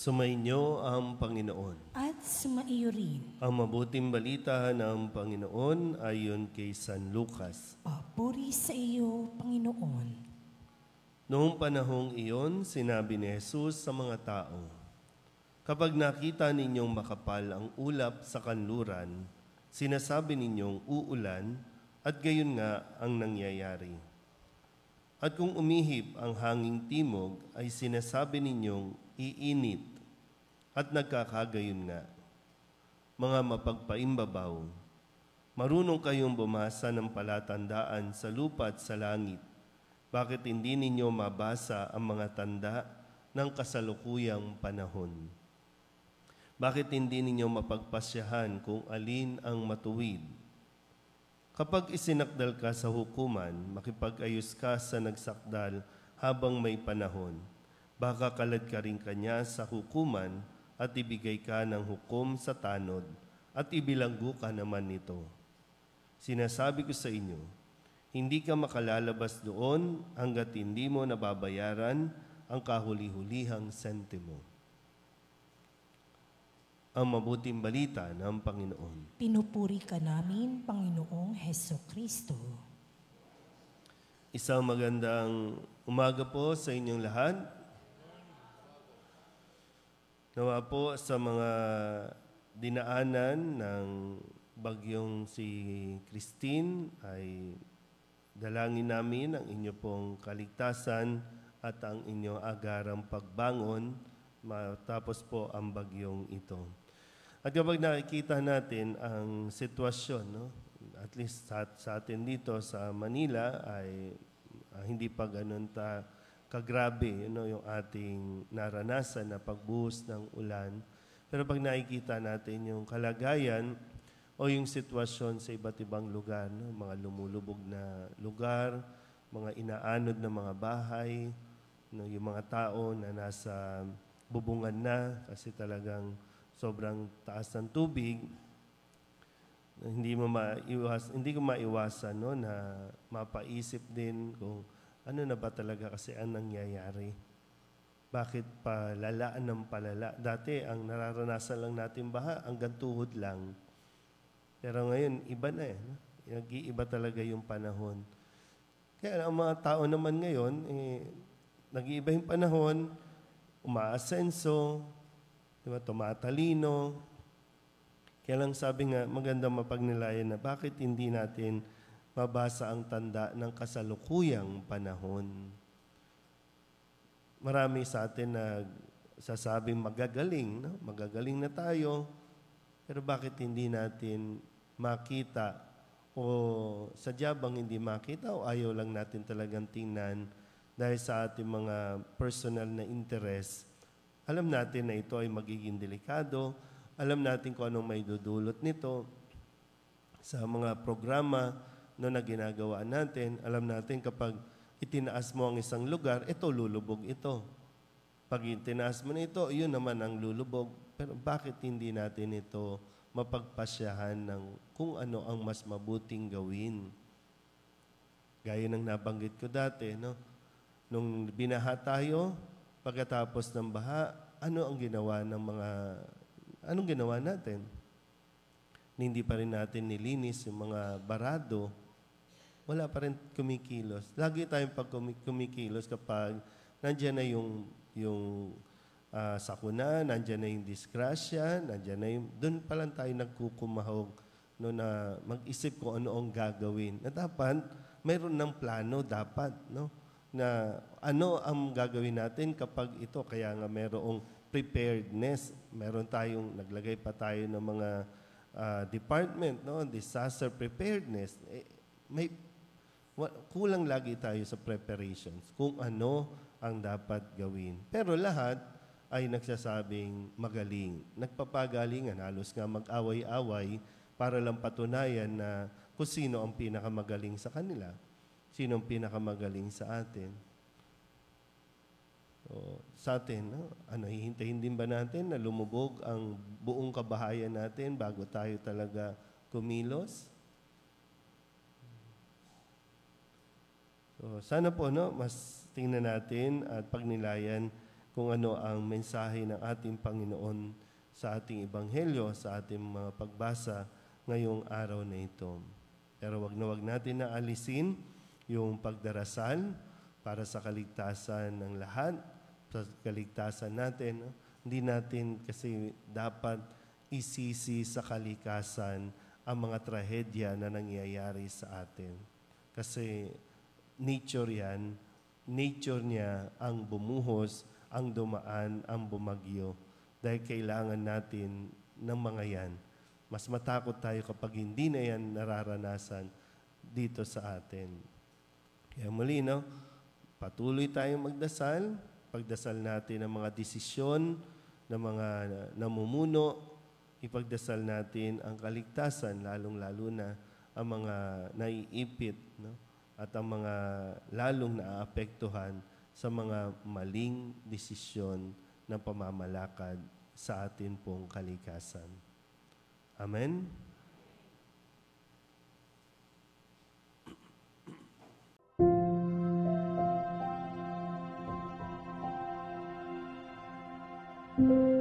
Sumainyo ang Panginoon. At sumaiyo rin. Ang mabuting balita ng Panginoon ayon kay San Lucas. Papuri sa iyo, Panginoon. Noong panahong iyon, sinabi ni Jesus sa mga tao, "Kapag nakita ninyong makapal ang ulap sa kanluran, sinasabi ninyong uulan, at gayon nga ang nangyayari. At kung umihip ang hanging timog, ay sinasabi ninyong iinit, at nagkakagayon nga. Mga mapagpaimbabaw, marunong kayong bumasa ng palatandaan sa lupa at sa langit. Bakit hindi ninyo mabasa ang mga tanda ng kasalukuyang panahon? Bakit hindi ninyo mapagpasyahan kung alin ang matuwid? Kapag isinakdal ka sa hukuman, makipag-ayos ka sa nagsakdal habang may panahon. Baka kalad ka rin kanya sa hukuman at ibigay ka ng hukom sa tanod at ibilanggo ka naman nito. Sinasabi ko sa inyo, hindi ka makalalabas doon hanggat hindi mo nababayaran ang kahuli-hulihang sentimo." Ang mabuting balita ng Panginoon. Pinupuri ka namin, Panginoong Hesukristo. Isang magandang umaga po sa inyong lahat. Nawa po sa mga dinaanan ng bagyong si Christine ay dalangin namin ang inyo pong kaligtasan at ang inyong agarang pagbangon matapos po ang bagyong ito. At kapag nakikita natin ang sitwasyon, no, at least sa atin dito sa Manila ay hindi pa ganun kagrabe yung ating naranasan na pagbuhos ng ulan. Pero pag nakikita natin yung kalagayan o yung sitwasyon sa iba't ibang lugar, no, mga lumulubog na lugar, mga inaanod na mga bahay, no, yung mga tao na nasa bubungan na kasi talagang sobrang taas ng tubig, hindi ko maiwasan, no, na mapaisip din kung ano na ba talaga kasi ang nangyayari. Bakit palalaan ng palala? Dati ang nararanasan lang natin baha hanggang tuhod lang. Pero ngayon iba na eh. No? Nag-iiba talaga yung panahon. Kaya ang mga tao naman ngayon, nag-iiba yung panahon, umaasenso, diba, tumatalino. Kaya lang sabi nga, magandang mapagnilayan na bakit hindi natin mabasa ang tanda ng kasalukuyang panahon. Marami sa atin na sasabing magagaling, no? Magagaling na tayo, pero bakit hindi natin makita o sadyabang hindi makita o ayaw lang natin talagang tingnan dahil sa ating mga personal na interest. Alam natin na ito ay magiging delikado. Alam natin kung anong may dudulot nito sa mga programa na ginagawa natin. Alam natin kapag itinaas mo ang isang lugar, ito lulubog ito. Pag itinaas mo na ito, yun naman ang lulubog. Pero bakit hindi natin ito mapagpasyahan ng kung ano ang mas mabuting gawin? Gaya ng nabanggit ko dati, no? Nung binaha tayo, pagkatapos ng baha, anong ginawa natin? Hindi pa rin natin nilinis yung mga barado, wala pa rin kumikilos. Lagi tayong kumikilos kapag nandiyan na yung sakuna, nandiyan na yung disgrasya, nandiyan na doon pa lang tayo nagkukumahog no, na mag-isip kung ano ang gagawin. Na dapat, mayroon ng plano dapat, no? Na ano ang gagawin natin kapag ito, kaya nga mayroong preparedness. Meron tayong, naglagay pa tayo ng mga department, no? Disaster preparedness. Kulang lagi tayo sa preparations kung ano ang dapat gawin. Pero lahat ay nagsasabing magaling. Nagpapagalingan, halos nga mag-away-away para lang patunayan na kung sino ang pinakamagaling sa kanila. Sino ang pinakamagaling sa atin. Sa atin, no? Hihintayin din ba natin na lumubog ang buong kabahayan natin bago tayo talaga kumilos? So, sana po, no, mas tingnan natin at pagnilayan kung ano ang mensahe ng ating Panginoon sa ating Ebanghelyo, sa ating mga pagbasa ngayong araw na ito. Pero wag natin na alisin yung pagdarasal para sa kaligtasan ng lahat, sa kaligtasan natin. Hindi natin kasi dapat isisi sa kalikasan ang mga trahedya na nangyayari sa atin. Kasi nature yan, nature niya ang bumuhos, ang dumaan, ang bumagyo. Dahil kailangan natin ng mga yan. Mas matakot tayo kapag hindi na yan nararanasan dito sa atin. Kaya muli, patuloy tayong magdasal. Pagdasal natin ang mga desisyon ng mga namumuno. Ipagdasal natin ang kaligtasan, lalong-lalo na ang mga naiipit, at ang mga lalong naaapektuhan sa mga maling desisyon ng pamamalakad sa atin pong kalikasan. Amen? Thank you.